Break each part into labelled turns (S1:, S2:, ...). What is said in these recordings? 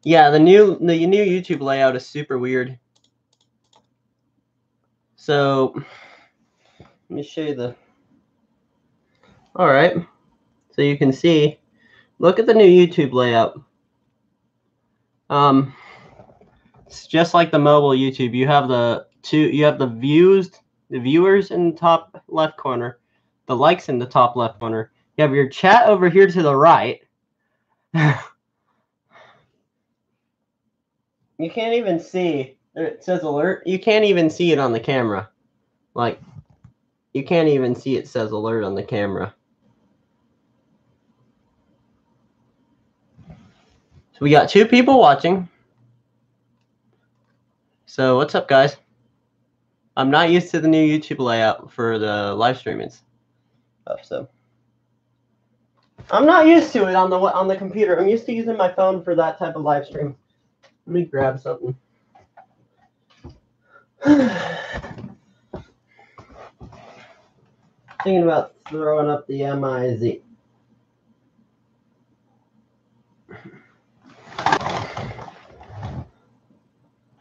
S1: Yeah, the new YouTube layout is super weird. So let me show you the. All right, so you can see. Look at the new YouTube layout. It's just like the mobile YouTube. You have the viewers in the top left corner, the likes in the top left corner. You have your chat over here to the right. You can't even see. It says alert. You can't even see it on the camera. Like, you can't even see it says alert on the camera. So we got 2 people watching. So what's up, guys? I'm not used to the new YouTube layout for the live streaming stuff, so I'm not used to it on the computer. I'm used to using my phone for that type of live stream. Let me grab something. Thinking about throwing up the MIZ.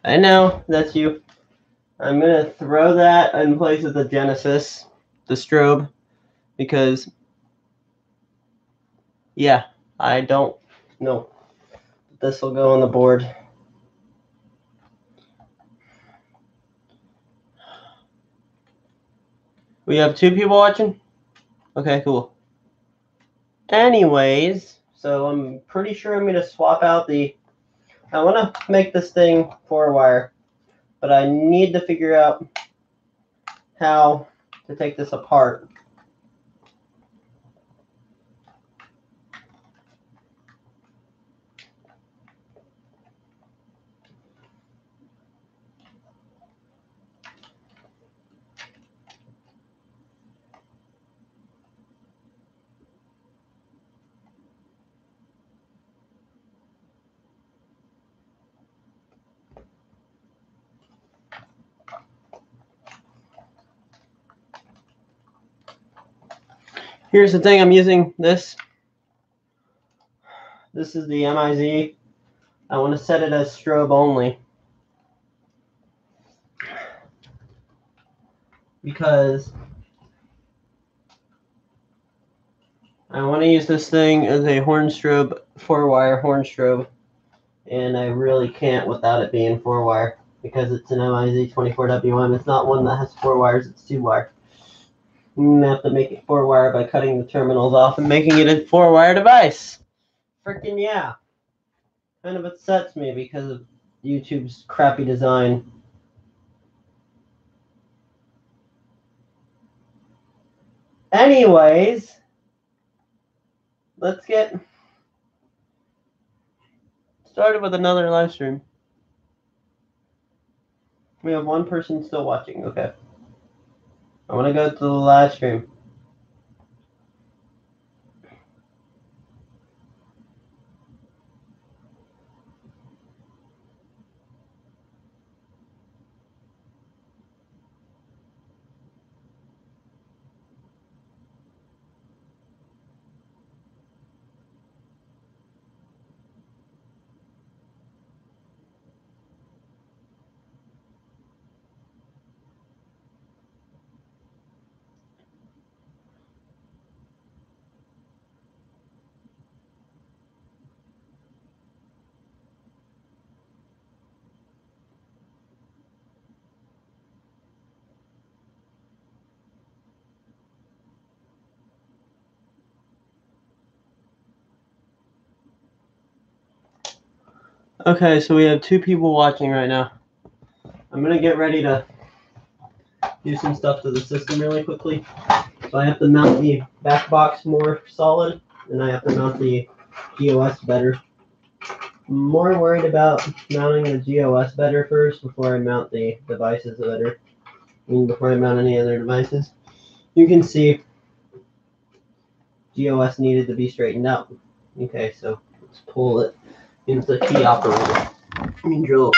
S1: I know, that's you. I'm going to throw that in place of the Genesis, the strobe, because, yeah, I don't know. This will go on the board. We have 2 people watching? Okay, cool. Anyways, so I'm pretty sure I'm going to swap out the... I want to make this thing 4-wire, but I need to figure out how to take this apart. Here's the thing, I'm using this. This is the MIZ. I want to set it as strobe only, because I want to use this thing as a horn strobe, 4-wire horn strobe, and I really can't without it being 4-wire, because it's an MIZ 24WM. It's not one that has 4 wires, it's 2-wire. I'm going to have to make it 4-wire by cutting the terminals off and making it a 4-wire device. Freaking yeah. Kind of upsets me because of YouTube's crappy design. Anyways, let's get started with another live stream. We have 1 person still watching. Okay. I want to go to the live stream. Okay, so we have 2 people watching right now. I'm going to get ready to do some stuff to the system really quickly. So I have to mount the back box more solid, and I have to mount the GOS better. I'm more worried about mounting the GOS better first before I mount the devices better. I mean, before I mount any other devices. You can see GOS needed to be straightened out. Okay, so let's pull it into the key operator. I mean, drill.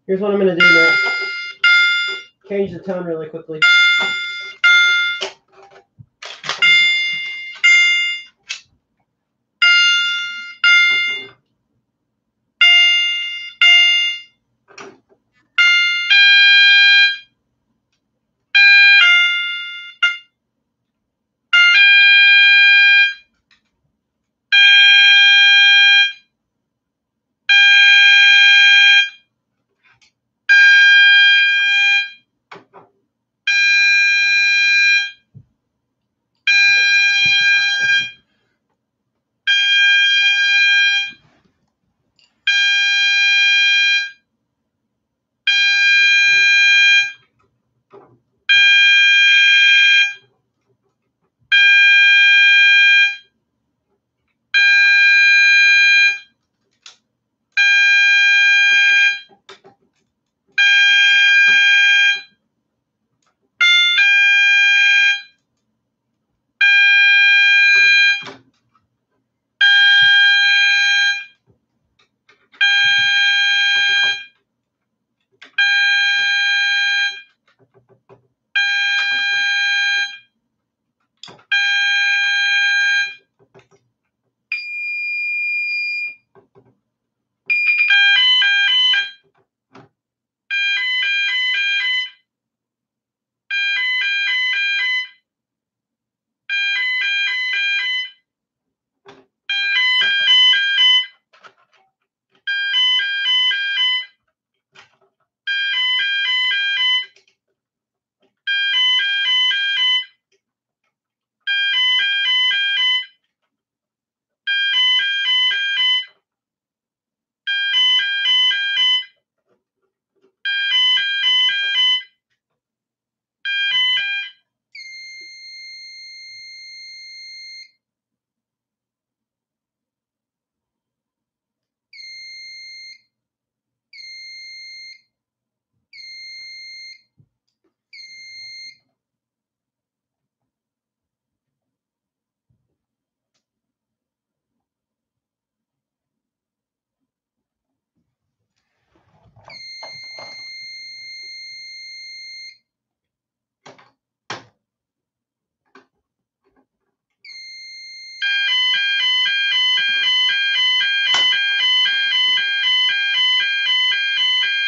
S1: Here's what I'm going to do now. Change the tone really quickly.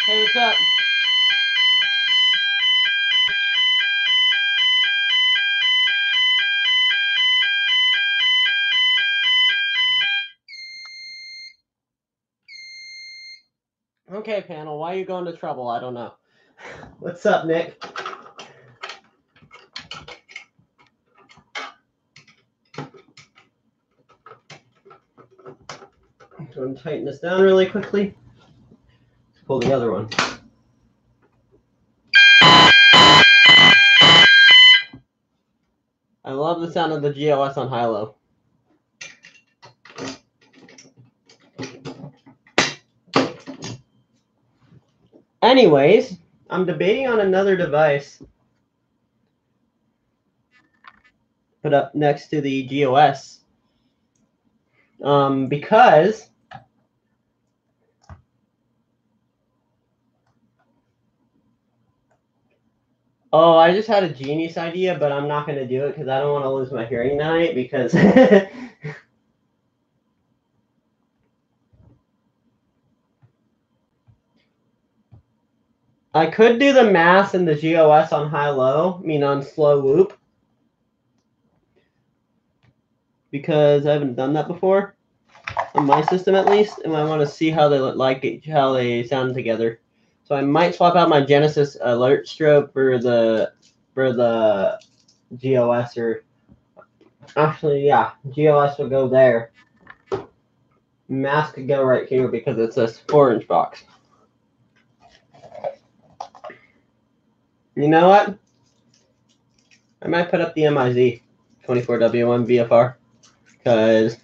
S1: Hey, what's up? Okay, panel, why are you going to trouble? I don't know. What's up, Nick? I'm going to tighten this down really quickly. Let's pull the other one. I love the sound of the GOS on high-low. Anyways, I'm debating on another device put up next to the GOS. Because I just had a genius idea, but I'm not going to do it because I don't want to lose my hearing tonight because I could do the mass and the GOS on high-low, on slow loop, because I haven't done that before, on my system at least, and I want to see how they look like, how they sound together. So I might swap out my Genesis alert strobe for the GOS, or actually, yeah, GOS will go there. Mass could go right here because it's a 4-inch box. You know what? I might put up the MIZ 24W1 VFR because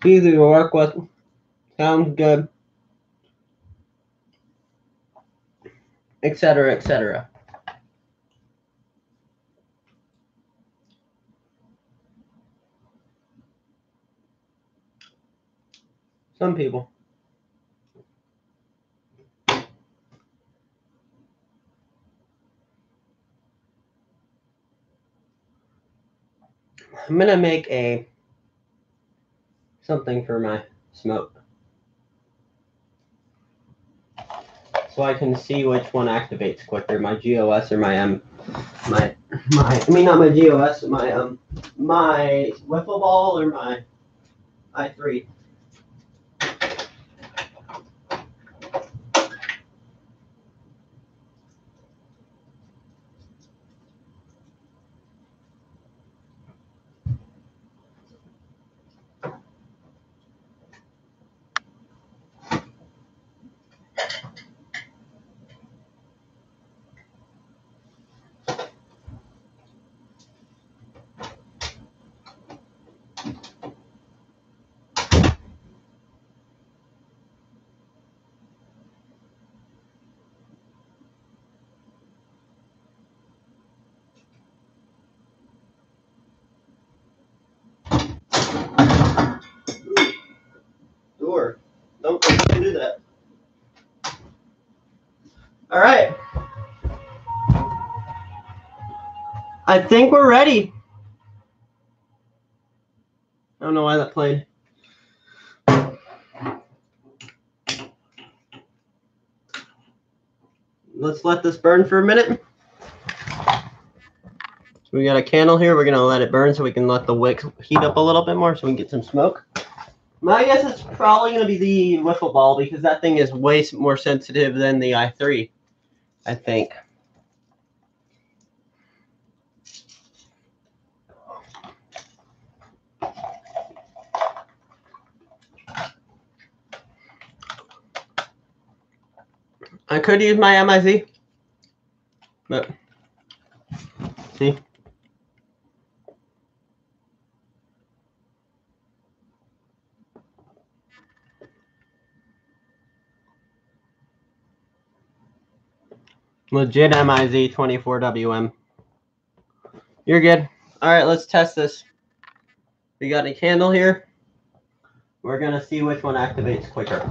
S1: it's easy to work with, sounds good, etc., etc. Some people. I'm gonna make something for my smoke, so I can see which one activates quicker, my GOS or my I mean not my GOS, my wiffle ball or my I3. Door. Don't do that. All right. I think we're ready. I don't know why that played. Let's let this burn for a minute. So we got a candle here. We're gonna let it burn so we can let the wick heat up a little bit more so we can get some smoke. My guess is probably gonna be the wiffle ball because that thing is way more sensitive than the i3, I think. I could use my MIZ, but see. Legit MIZ 24WM. You're good. All right, let's test this. We got a candle here. We're gonna see which one activates quicker.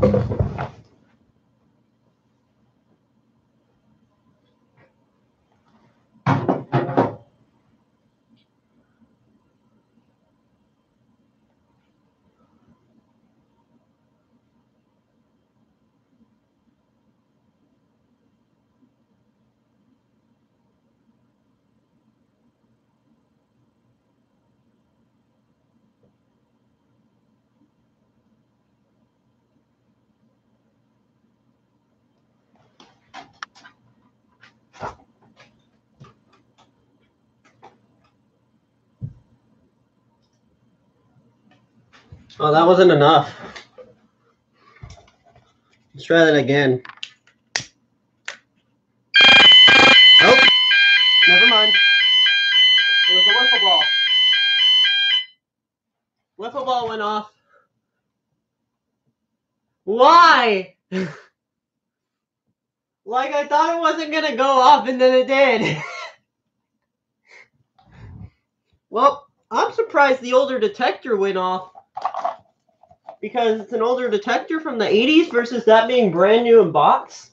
S1: Oh, that wasn't enough. Let's try that again. Oh, never mind. It was a wiffle ball. Wiffle ball went off. Why? Like I thought it wasn't gonna go off and then it did. Well, I'm surprised the older detector went off because it's an older detector from the 80s versus that being brand new in box.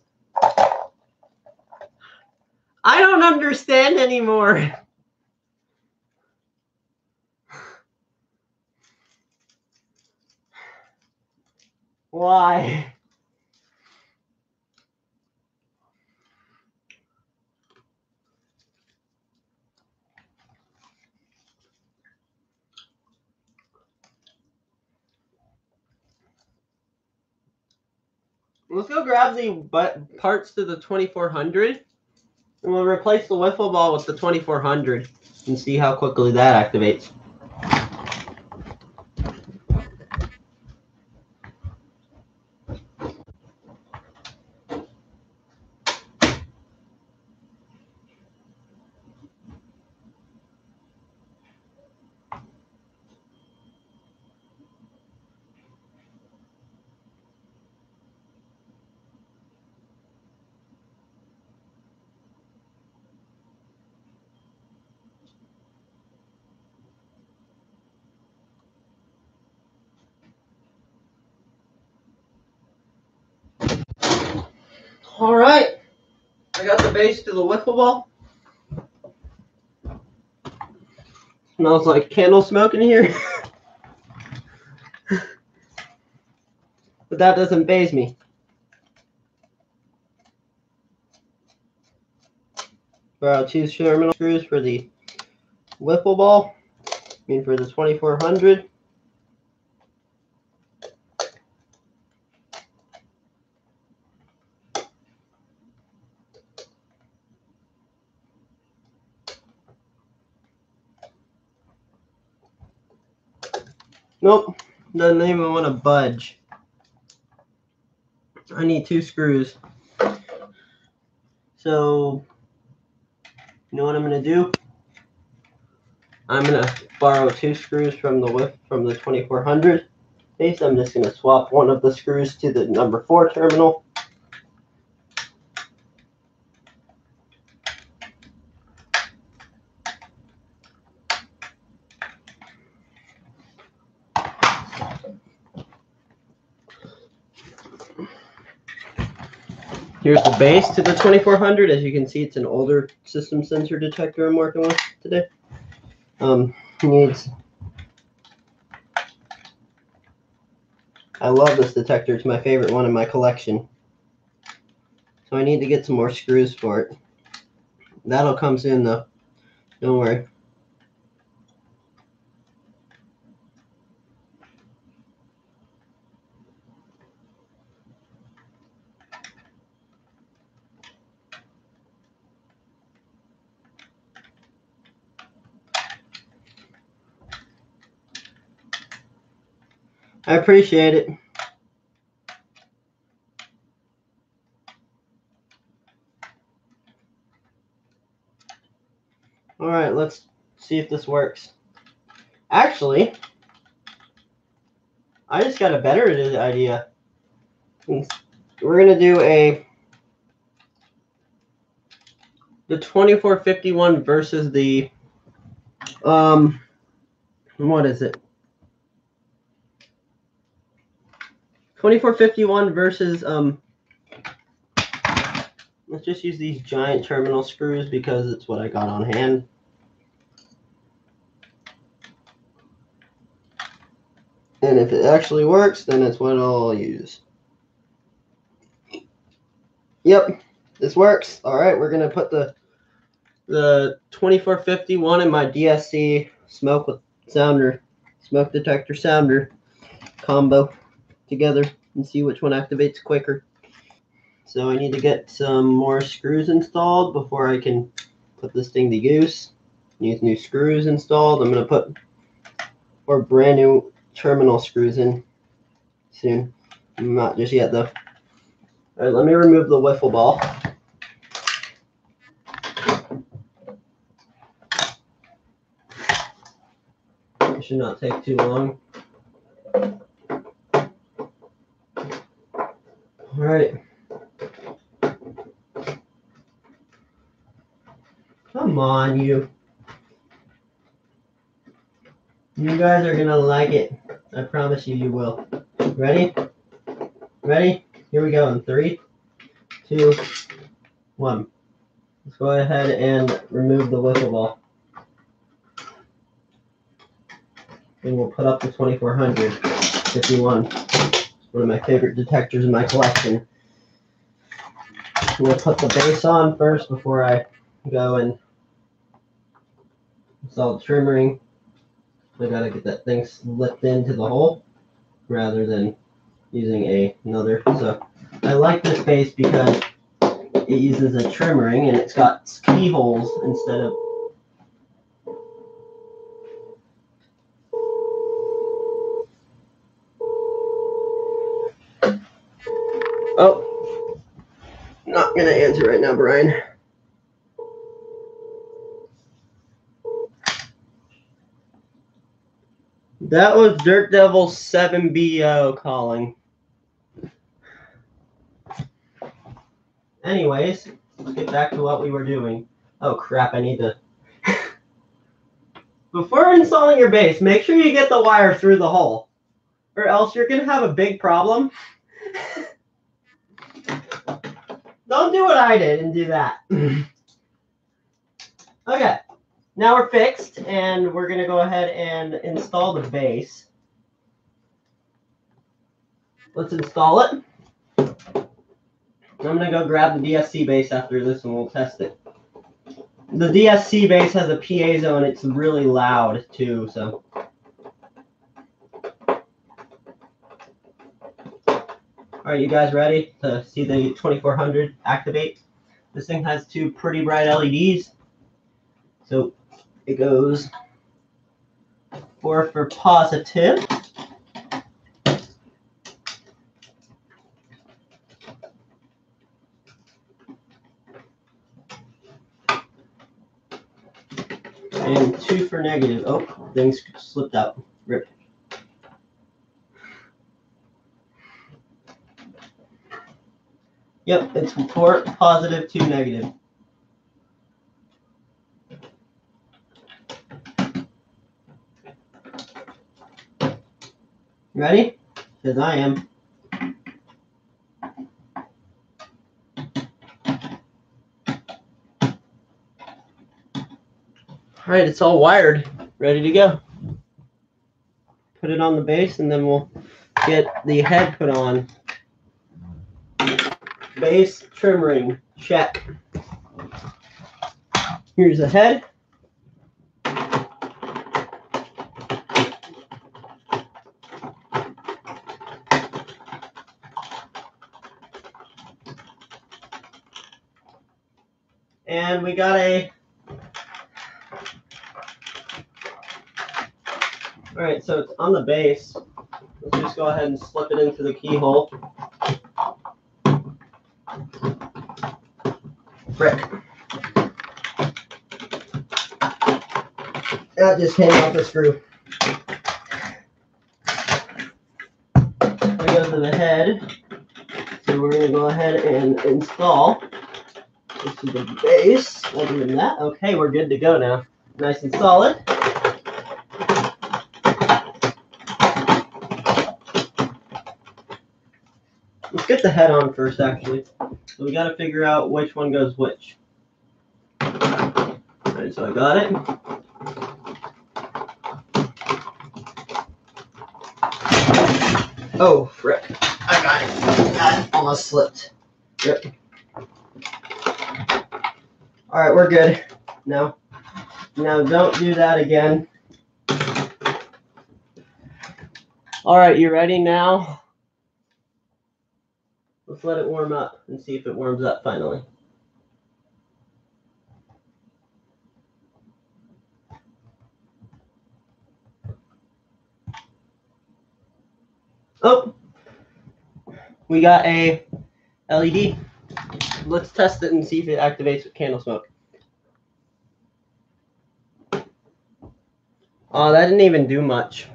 S1: I don't understand anymore. Why? Let's go grab the parts to the 2400 and we'll replace the wiffle ball with the 2400 and see how quickly that activates. All right, I got the base to the wiffle ball. Smells like candle smoke in here. But that doesn't faze me. I'll choose terminal screws for the wiffle ball. I mean for the 2400. Nope, doesn't even want to budge. I need 2 screws. So, you know what I'm gonna do? I'm gonna borrow 2 screws from the 2400 base. I'm just gonna swap one of the screws to the number 4 terminal. Here's the base to the 2400. As you can see, it's an older system sensor detector I'm working with today. I love this detector. It's my favorite one in my collection. So I need to get some more screws for it. That'll come soon though. Don't worry. I appreciate it. All right, let's see if this works. Actually, I just got a better idea. We're gonna do the 2451 versus the what is it? 2451 versus let's just use these giant terminal screws because it's what I got on hand. And if it actually works, then it's what I'll use. Yep, this works. All right, we're gonna put the 2451 in my DSC smoke detector sounder combo together and see which one activates quicker. So I need to get some more screws installed before I can put this thing to use. Use new screws installed. I'm gonna put 4 brand new terminal screws in soon. Not just yet though. All right, let me remove the wiffle ball. It should not take too long. All right. Come on, you. You guys are gonna like it. I promise you, you will. Ready? Ready? Here we go in 3, 2, 1. Let's go ahead and remove the wiffle ball. And we'll put up the 2451. It's one of my favorite detectors in my collection. We'll put the base on first before I go and install the trim ring. I gotta get that thing slipped into the hole rather than using another. So I like this base because it uses a trim ring and it's got keyholes instead of. Oh, not gonna answer right now, Brian. That was Dirt Devil 7BO calling. Anyways, let's get back to what we were doing. Oh crap, I need to. Before installing your base, make sure you get the wire through the hole, or else you're gonna have a big problem. Don't do what I did and do that. Okay, now we're fixed, and we're going to go ahead and install the base. Let's install it. I'm going to go grab the DSC base after this, and we'll test it. The DSC base has a piezo, and it's really loud, too, so... All right, you guys ready to see the 2400 activate? This thing has two pretty bright LEDs. So it goes 4 for positive. And 2 for negative. Oh, things slipped out. Rip. Yep, it's 4 positive, 2 negative. Ready? Because I am. All right, it's all wired, ready to go. Put it on the base, and then we'll get the head put on. Base trim ring, check. Here's the head. And we got a... All right, so it's on the base. Let's just go ahead and slip it into the keyhole. Frick. That just came off the screw. We go to the head. So we're going to go ahead and install. This is the base. Other than that, okay, we're good to go now. Nice and solid. Let's get the head on first, actually. So we got to figure out which one goes which. Alright, so I got it. Oh, frick. I got it. That almost slipped. Yep. Alright, we're good. Now don't do that again. Alright, you ready now? Let's let it warm up and see if it warms up finally. Oh, we got a LED. Let's test it and see if it activates with candle smoke. Oh, that didn't even do much.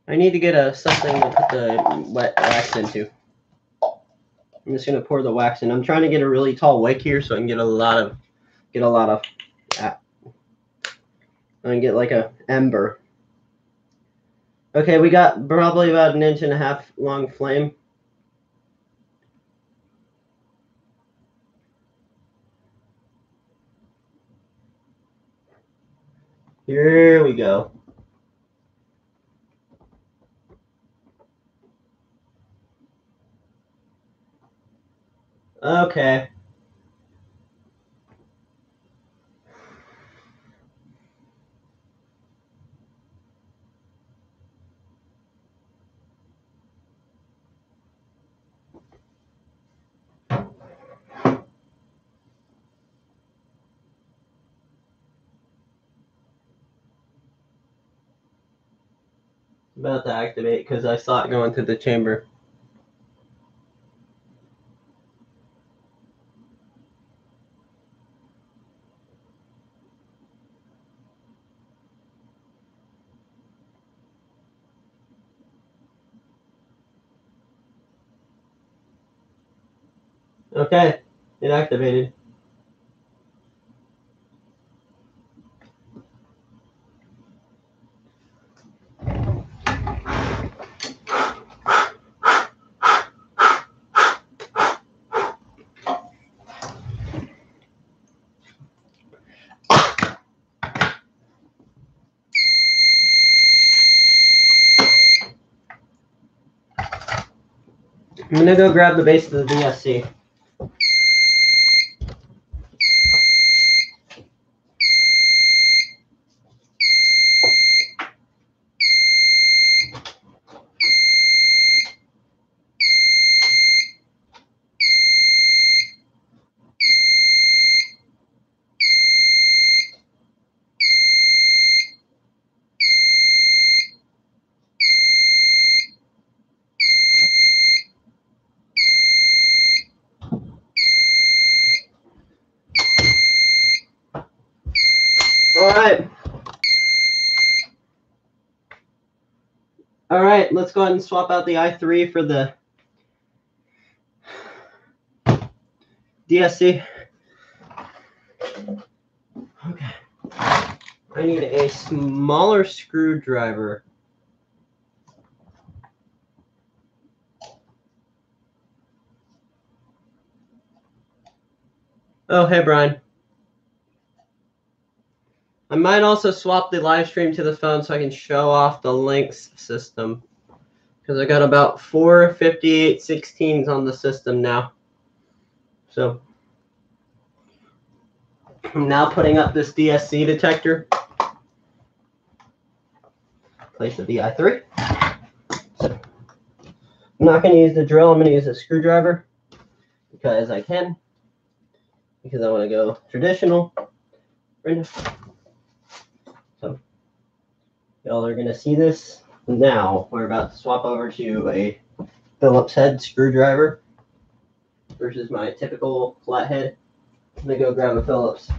S1: I need to get something to put the wet wax into. I'm just gonna pour the wax in. I'm trying to get a really tall wick here so I can get a lot of I can get like a ember. Okay, we got probably about 1.5 inch long flame. Here we go. Okay. About to activate because I saw it go into the chamber. Okay, it activated. I'm gonna go grab the base of the DSC. All right, let's go ahead and swap out the i3 for the DSC. Okay. I need a smaller screwdriver. Oh, hey, Brian. I might also swap the live stream to the phone so I can show off the links system. Because I got about 4 5816s on the system now. So I'm now putting up this DSC detector. Place the i3. So I'm not going to use the drill. I'm going to use a screwdriver because I can. Because I want to go traditional. So y'all are going to see this now. We're about to swap over to a Phillips head screwdriver versus my typical flathead. I'm going to go grab a Phillips.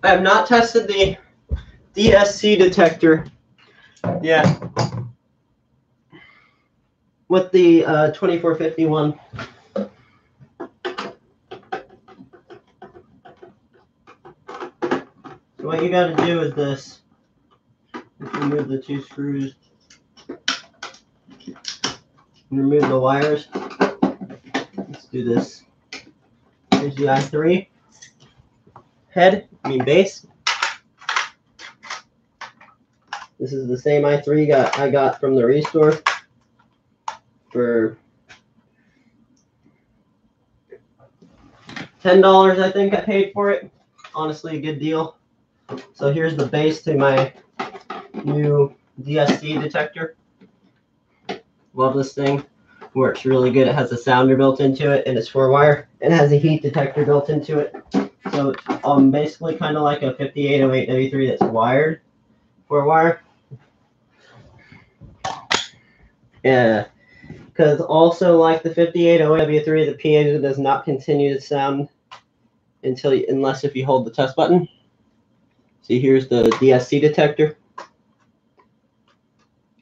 S1: I have not tested the DSC detector yet with the 2451. So what you got to do is this. Remove the 2 screws. Remove the wires. Let's do this. Here's the i3 base. This is the same i3 I got from the Restore for $10, I think I paid for it. Honestly, a good deal. So here's the base to my new DSC detector. Love this thing. Works really good. It has a sounder built into it, and it's 4-wire. It has a heat detector built into it. So it's basically kind of like a 5808W3 that's wired, 4-wire. Yeah, because also like the 5808W3, the piezo does not continue to sound unless if you hold the test button. See, here's the DSC detector.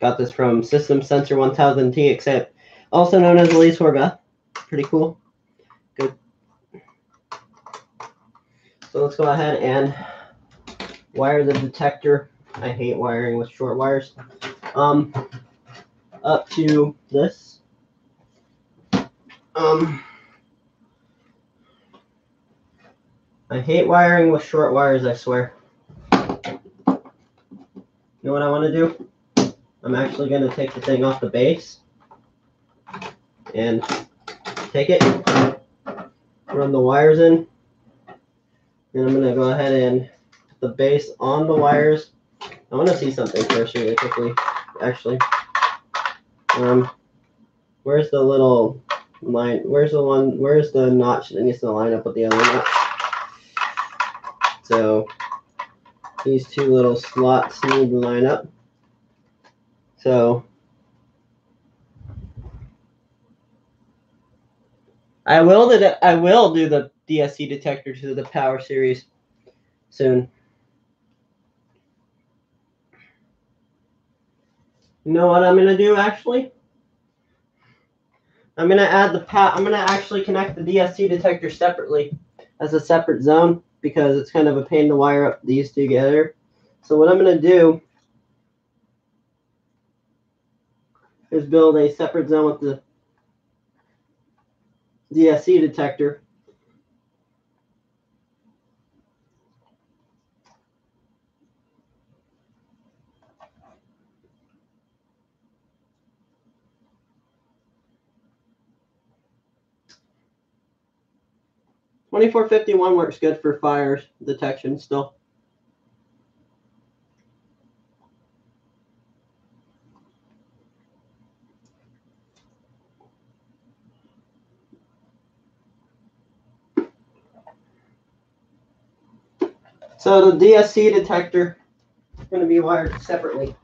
S1: Got this from System Sensor 1000T, except also known as Elise Horga. Pretty cool. Good. So let's go ahead and wire the detector. I hate wiring with short wires. Up to this. I hate wiring with short wires, I swear. You know what I want to do? I'm actually going to take the thing off the base and take it, run the wires in, and I'm going to go ahead and put the base on the wires. I want to see something first really quickly, actually. Where's the little line? Where's the notch that needs to line up with the other notch? So these 2 little slots need to line up. So I will do the DSC detector to the Power Series soon. You know what I'm gonna do actually? I'm gonna actually connect the DSC detector separately as a separate zone because it's kind of a pain to wire up these 2 together. So what I'm gonna do is build a separate zone with the DSC detector. $24.51 works good for fire detection still. So the DSC detector is going to be wired separately.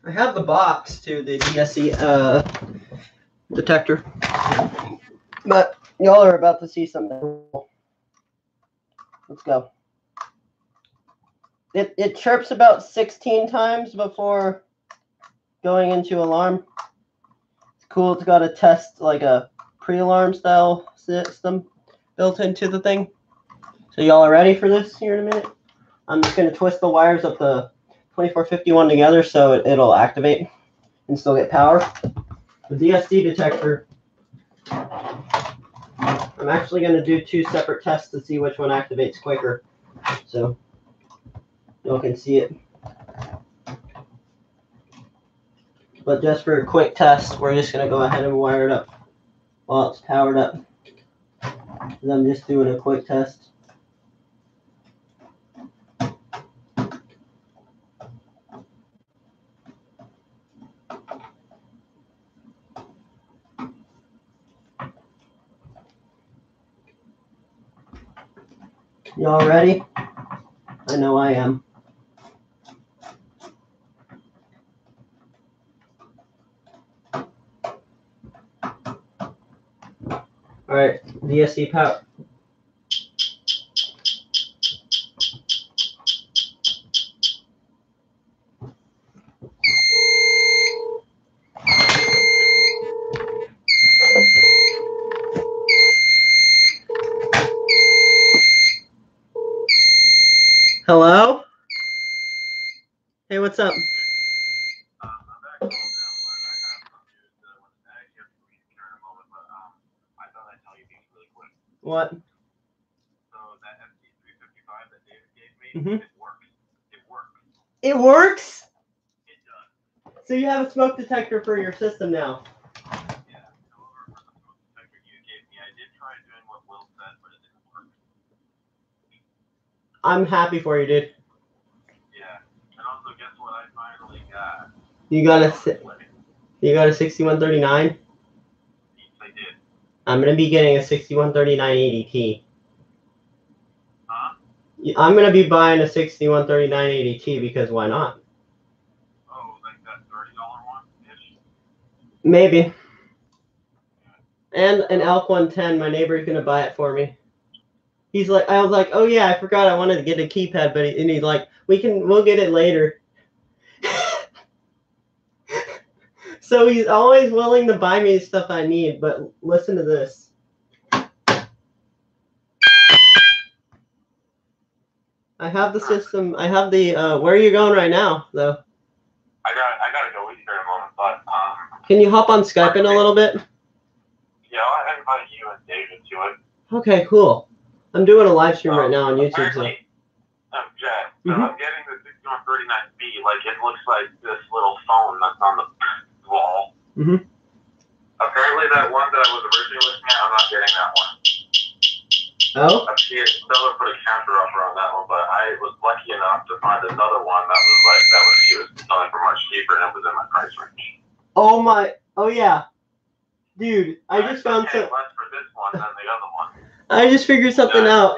S1: I have the box to the DSC detector, but y'all are about to see something cool. Let's go. It chirps about 16 times before going into alarm. It's cool. It's got a test, like a pre-alarm style system built into the thing. So y'all are ready for this here in a minute? I'm just going to twist the wires of the 2451 together so it'll activate and still get power. The DSC detector, I'm actually going to do 2 separate tests to see which one activates quicker. So y'all can see it. But just for a quick test, we're just going to go ahead and wire it up while it's powered up. I'm just doing a quick test. Y'all ready? I know I am. All right, DSC power. Hello? Hey, what's up? What? So that FT355 that David gave me, it works. It works. It works? It does. So you have a smoke detector for your system now. Yeah. However, for the smoke detector you gave me, I did try doing what Will said, but it didn't work. I'm happy for you, dude. Yeah. And also, guess what I finally got? You got a 6139? Yes, I did. I'm going to be getting a 6139 ADT. Huh? I'm going to be buying a 6139 ADT because why not? Oh, like that $30 one-ish? Maybe. And an Elk 110, my neighbor's going to buy it for me. He's like, I was like, oh yeah, I forgot I wanted to get a keypad, but he's like, we'll get it later. So he's always willing to buy me stuff I need, but listen to this. I have the system. I have the. Where are you going right now, though? I gotta go eat here in a moment, but Can you hop on Skype in a little bit? Yeah, I invited you and David to it. Okay, cool. I'm doing a live stream right now on YouTube. So. Jack, so I'm getting the 6139B. Like it looks like this little phone that's on the wall. Apparently, that one that I was originally looking at, I'm not getting that one. Oh? I'm seeing seller put a counter offer on that one, but I was lucky enough to find another one that was like she was selling for much cheaper and it was in my price range. Oh my! Oh yeah, dude! I just found some. Less for this one than the other one. I just figured something out.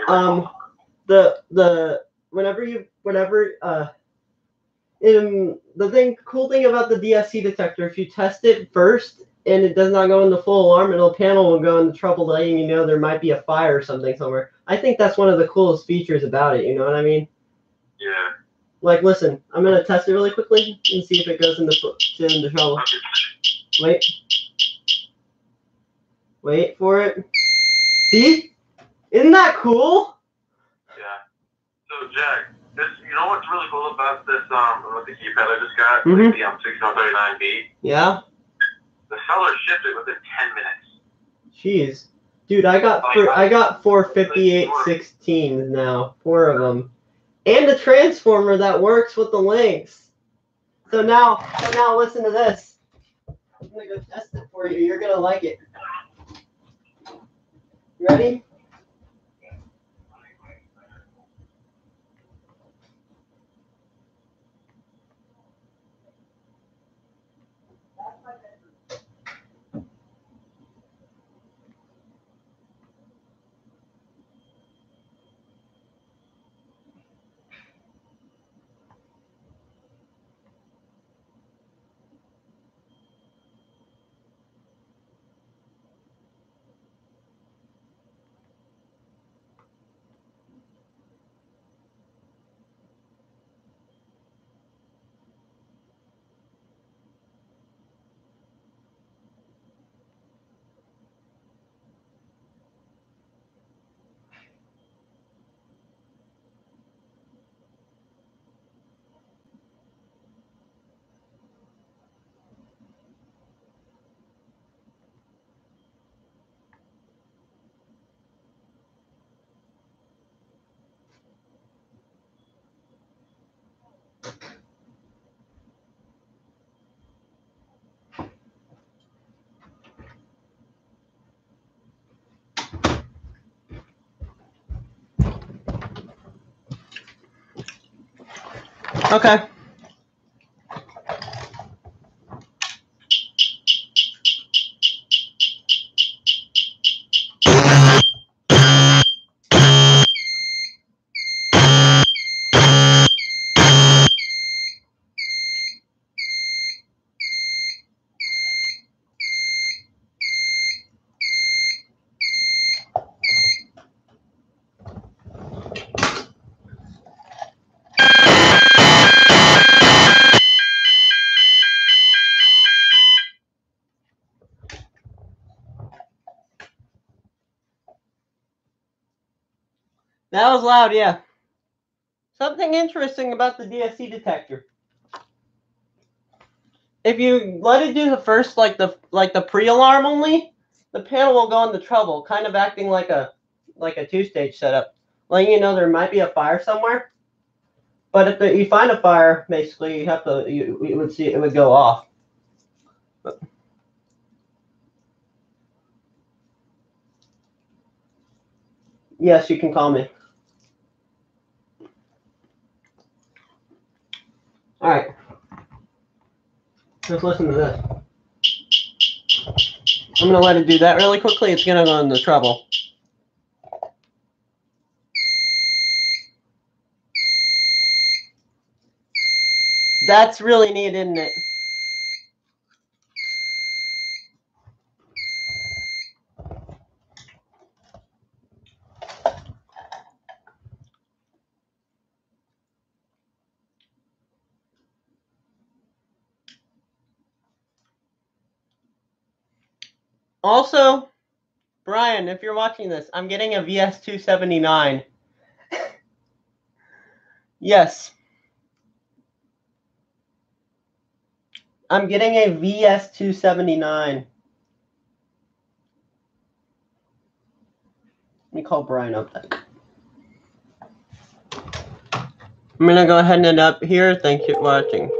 S1: Cool thing about the DSC detector, if you test it first and it does not go into full alarm, the panel will go into trouble letting you know there might be a fire or something somewhere. I think that's one of the coolest features about it, you know what I mean? Yeah. Like, listen, I'm gonna test it really quickly and see if it goes into trouble. Wait. Wait for it. See? Isn't that cool?
S2: Yeah. So Jack, you know what's really cool about this with the keypad I just got, like the 6139B?
S1: Yeah.
S2: The seller shipped it within 10 minutes.
S1: Jeez. Dude, I got 45816s now. 4 of them. And a transformer that works with the links. So now listen to this. I'm gonna go test it for you. You're gonna like it. You ready? Okay. That was loud, yeah. Something interesting about the DSC detector. If you let it do the first, like the pre-alarm only, the panel will go into trouble, kind of acting like a 2-stage setup, letting you know there might be a fire somewhere. But if you find a fire, basically you would see it would go off. Yes, you can call me. All right. Just listen to this. I'm going to let it do that really quickly. It's going to go into trouble. That's really neat, isn't it? Also, Brian, if you're watching this, I'm getting a VS279. Yes. I'm getting a VS279. Let me call Brian up then. I'm going to go ahead and end up here. Thank you for watching.